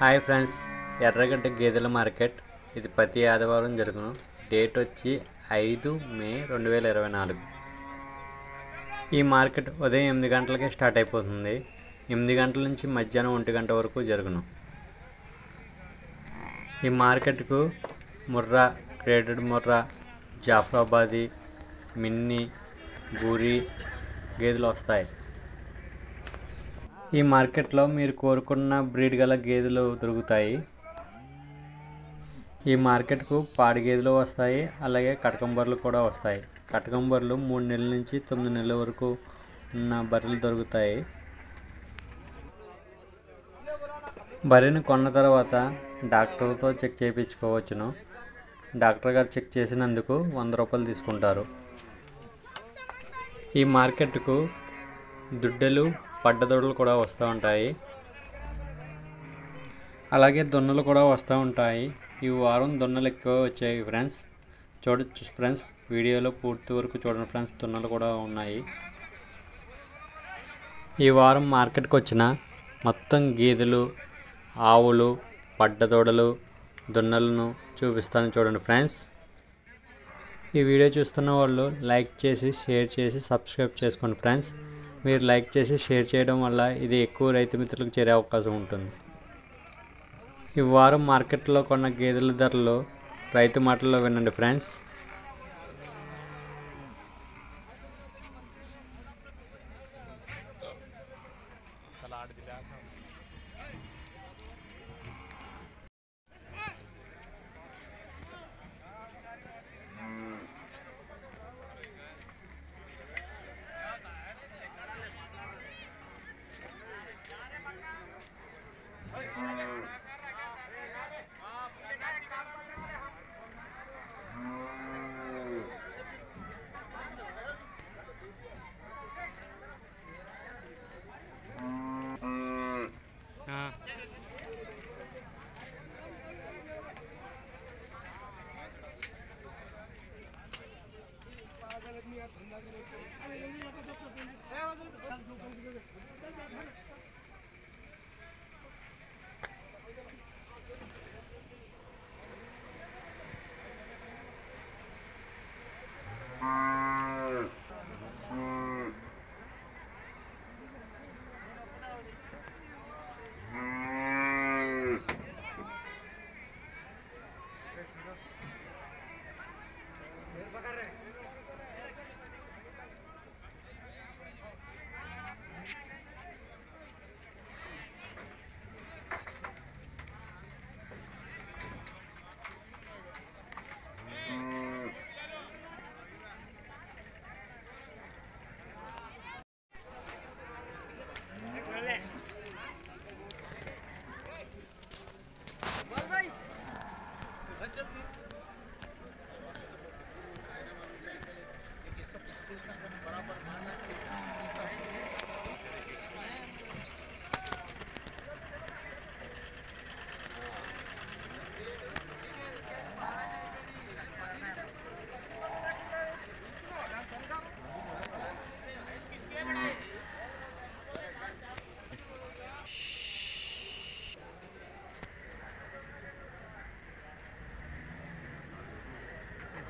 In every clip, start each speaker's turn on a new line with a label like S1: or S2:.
S1: Hi friends, ఎర్రగడ్డ గేదెల market ఇది ప్రతి ఆదివారం జరుగును. డేట్ వచ్చి 5 మే 2024. ఈ మార్కెట్ ఉదయం 8 గంటలకే స్టార్ట్ అయిపోతుంది. 8 గంటల నుంచి మధ్యాహ్నం 1 గంట వరకు జరుగును. ఈ మార్కెట్కు ముర్రా, గ్రేడెడ్ ముర్రా, జాఫ్రాబాదీ, మిన్నీ, బూరి గేదెలు వస్తాయి. ఈ మార్కెట్లో మీరు కోరుకున్న బ్రీడ్ గల గేదెలు దొరుకుతాయి. ఈ మార్కెట్కు పాడి గేదెలు వస్తాయి, అలాగే కటకంబర్లు కూడా వస్తాయి. కటకంబర్లు 3 నెలల నుంచి 9 నెలల వరకు ఉన్న బర్రెలు దొరుకుతాయి. బర్రెను కొన్న తర్వాత డాక్టర్తో చెక్ చేయించుకోవచ్చును. డాక్టర్ గారు చెక్ చేసినందుకు 100 రూపాయలు తీసుకుంటారు. ఈ మార్కెట్కు దుడ్డెలు, పడ్డదొడలు కూడా వస్తూ ఉంటాయి, అలాగే దొన్నలు కూడా వస్తూ ఉంటాయి. ఈ వారం దొన్నలు ఎక్కువ వచ్చాయి ఫ్రెండ్స్. చూడొచ్చు ఫ్రెండ్స్, వీడియోలో పూర్తి వరకు చూడండి ఫ్రెండ్స్. దొన్నలు కూడా ఉన్నాయి. ఈ వారం మార్కెట్కి వచ్చిన మొత్తం గేదెలు, ఆవులు, పడ్డదొడలు, దొన్నలను చూపిస్తాను చూడండి ఫ్రెండ్స్. ఈ వీడియో చూస్తున్న వాళ్ళు లైక్ చేసి, షేర్ చేసి, సబ్స్క్రైబ్ చేసుకోండి ఫ్రెండ్స్. మీరు లైక్ చేసి షేర్ చేయడం వల్ల ఇది ఎక్కువ రైతు మిత్రులకు చేరే అవకాశం ఉంటుంది. ఈ వారం మార్కెట్లో కొన్న గేదెల ధరలు రైతు మాటల్లో వినండి ఫ్రెండ్స్.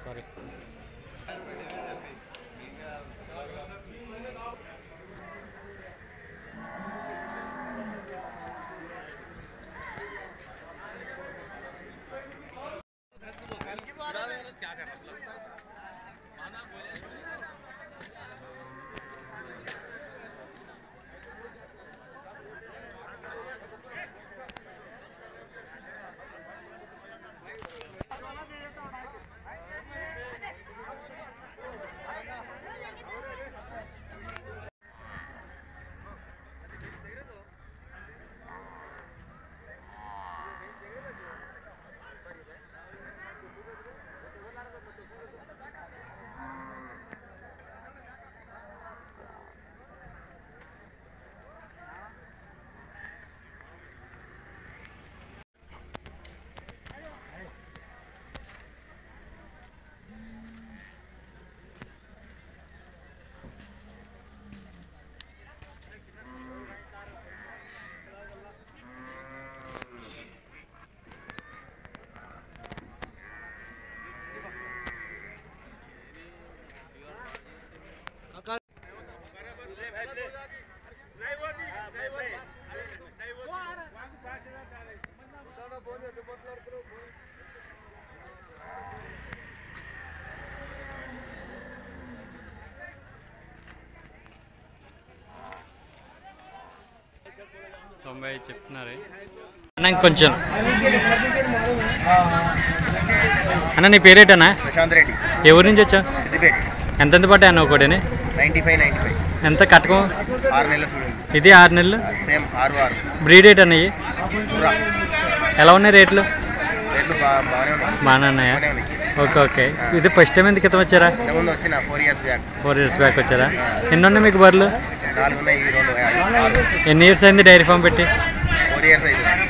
S1: Sorry. 95 చెప్తున్నారు అన్న. కొంచెం అన్న నీ పేరేటన్నా?
S2: ప్రశాంత్ రెడ్డి.
S1: ఏ ఊరి నుంచి వచ్చా? ఎంత పడ్డాయి అన్న ఒకటి?
S2: 95.
S1: ఎంత కట్టకం?
S2: 6 నెలలు.
S1: ఇది 6 నెలలు.
S2: సేమ్ 6.
S1: బ్రీడ్ రేట్ అన్నయ్యి ఎలా ఉన్నాయి రేట్లు? బాగానే ఉన్నాయా? Okay okay. ఇది ఫస్ట్ టైం ఎందుకు క్రితం వచ్చారా? 4 ఇయర్స్ బ్యాక్ వచ్చారా? ఎన్ని ఉన్నాయి మీకు బర్రెలు? ఎన్ని ఇయర్స్ అయింది డైరీ ఫామ్ పెట్టి?
S2: 4 years.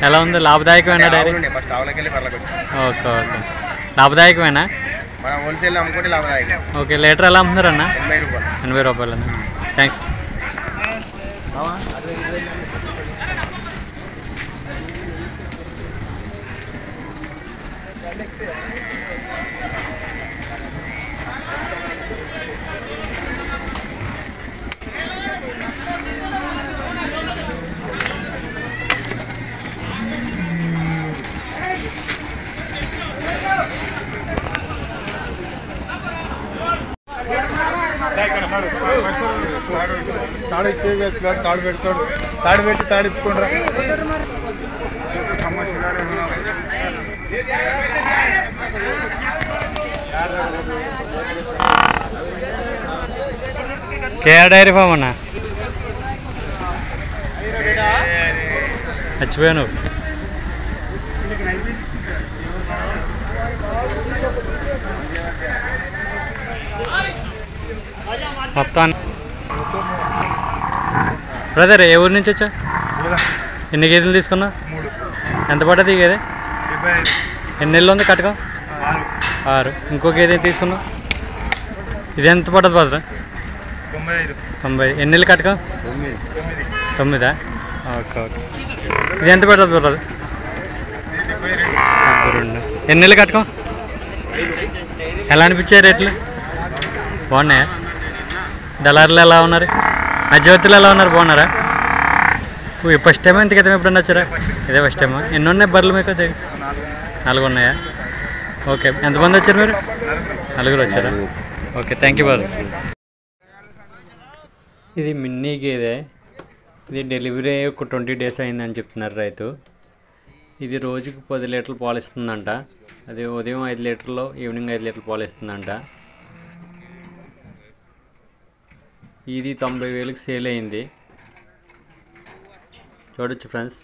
S1: ఎలా ఉంది? లాభదాయకమేనా డైరీ? Okay okay. లాభదాయకమేనా? ఓకే. లీటర్ ఎలా అమ్ముతున్నారు అన్న? 80 రూపాయలు అన్న. థ్యాంక్స్.
S2: తాడు పెట్టి తాడిచ్చుకుంటారా?
S1: కేఆర్ డైరీ ఫామ్ అన్నా. మర్చిపోయాను. మొత్తం బ్రదర్ ఏ ఊరి నుంచి వచ్చా? ఎన్ని గేదెలు తీసుకున్నా?
S2: 3.
S1: ఎంత పడ్డది ఈ గేదె? ఎన్ని నెలలు ఉంది కట్టకం? 6. ఇంకో గేదె తీసుకున్నావు? ఇది ఎంత పడ్డది బ్రదర్? 90. ఎన్ని నెలలు కట్టకం? 9. Okay okay. ఇది ఎంత పడ్డది బ్రదర్? 2. ఎన్ని నెలలు కట్టకం? ఎలా అనిపించాయి రేట్లు? బాగున్నాయా? దళారులు ఎలా ఉన్నారు? మధ్యవర్తులు ఎలా ఉన్నారు? బాగున్నారా? ఫస్ట్ టైం ఎంత క్రితం ఎప్పుడన్నా వచ్చారా? ఇదే ఫస్ట్ టైమా? ఎన్ని ఉన్నాయి బర్రెలు మీకు? 4 ఉన్నాయా? ఓకే. ఎంతమంది వచ్చారు మీరు? 4 వచ్చారా? ఓకే. థ్యాంక్ యూ బాబు. ఇది మిన్నీ గేదె. ఇది డెలివరీ ఒక 20 days అయిందని చెప్తున్నారు రైతు. ఇది రోజుకు 10 లీటర్లు పాలు ఇస్తుందంట. అది ఉదయం 5 లీటర్లు, ఈవినింగ్ 5 లీటర్లు పాలు ఇస్తుందంట. ఇది 90,000కి సేల్ అయింది. చూడొచ్చు ఫ్రెండ్స్.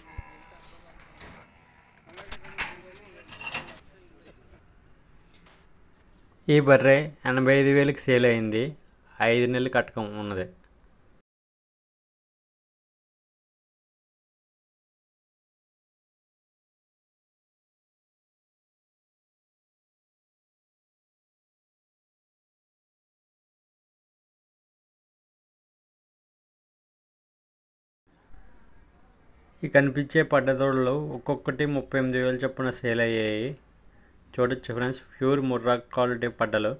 S1: ఈ బర్రె 85,000కి సేల్ అయింది. 5 నెలలు కట్టకం ఉన్నది. ఈ కనిపించే పడ్డదోడలు ఒక్కొక్కటి 38,000 చొప్పున సేల్ అయ్యాయి. చూడొచ్చు ఫ్రెండ్స్. ప్యూర్ ముర్రా క్వాలిటీ పడ్డలు.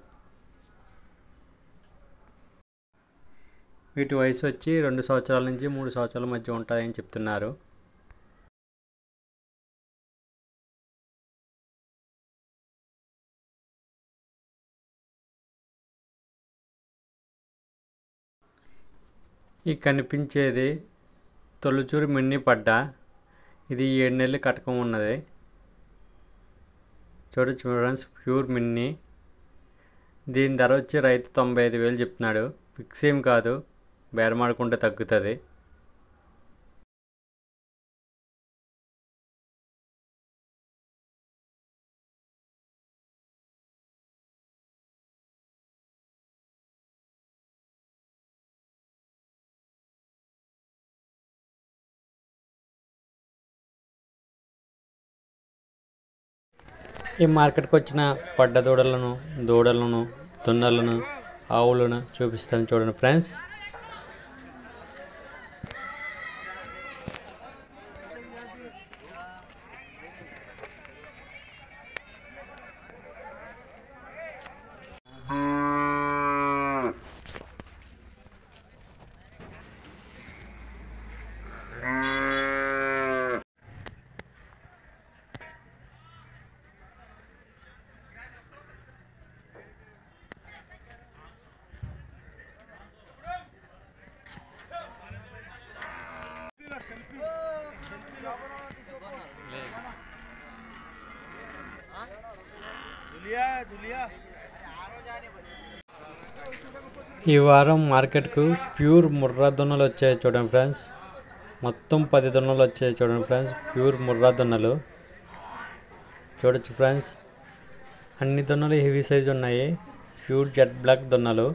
S1: వీటి వయసు వచ్చి 2 సంవత్సరాల నుంచి 3 సంవత్సరాల మధ్య ఉంటాయని చెప్తున్నారు. ఈ కనిపించేది తొలిచూరు మిన్నీ పడ్డ. ఇది 7 నెలలు కట్టకం ఉన్నది. చూడొచ్చు ఫ్రెండ్స్. Pure Minnie. దీని ధర వచ్చి రైతు 95,000 చెప్తున్నాడు. ఫిక్స్ ఏం కాదు, బేరమాడుకుంటే తగ్గుతుంది. ఈ మార్కెట్కి వచ్చిన పడ్డ దూడలను, దున్నలను, ఆవులను చూపిస్తాను చూడండి ఫ్రెండ్స్. ఈ వారం మార్కెట్కు ప్యూర్ ముర్రా దున్నలు వచ్చాయి చూడండి ఫ్రెండ్స్. మొత్తం 10 దున్నలు వచ్చాయి చూడండి ఫ్రెండ్స్. ప్యూర్ ముర్రా దున్నలు చూడొచ్చు ఫ్రెండ్స్. అన్ని దున్నలు హెవీ సైజు ఉన్నాయి. Pure jet black దున్నలు.